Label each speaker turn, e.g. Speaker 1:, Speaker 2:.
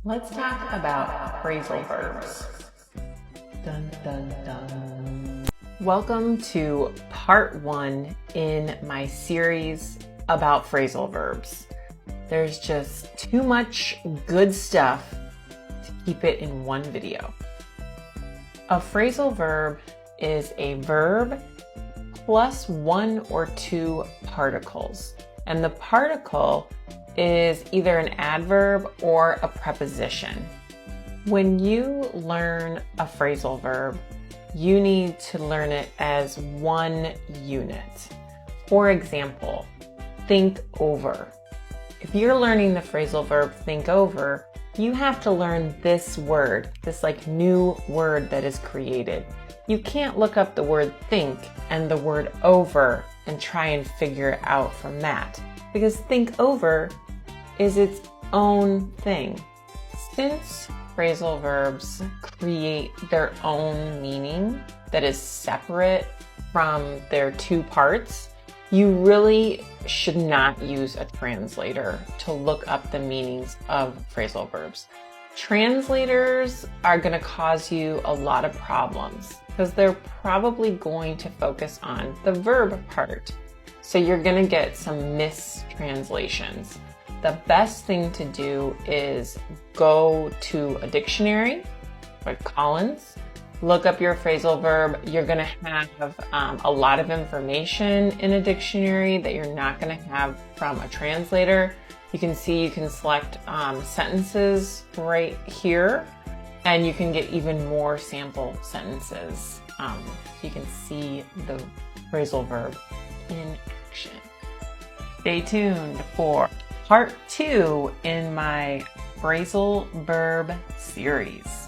Speaker 1: Let's talk about phrasal verbs. Dun, dun, dun. Welcome to part 1 in my series about phrasal verbs. There's just too much good stuff to keep it in one video. A phrasal verb is a verb plus 1 or 2 particles. And the particle is either an adverb or a preposition. When you learn a phrasal verb, you need to learn it as one unit. For example, think over. If you're learning the phrasal verb think over, you have to learn this word, this new word that is created. You can't look up the word think and the word over and try and figure it out from that, because think over is its own thing. Since phrasal verbs create their own meaning that is separate from their two parts, you really should not use a translator to look up the meanings of phrasal verbs. Translators are going to cause you a lot of problems because they're probably going to focus on the verb part. So you're going to get some mistranslations. The best thing to do is go to a dictionary, like Collins, look up your phrasal verb. You're going to have a lot of information in a dictionary that you're not going to have from a translator. You can select sentences right here, and you can get even more sample sentences. So you can see the phrasal verb in action. Stay tuned for part 2 in my phrasal verb series.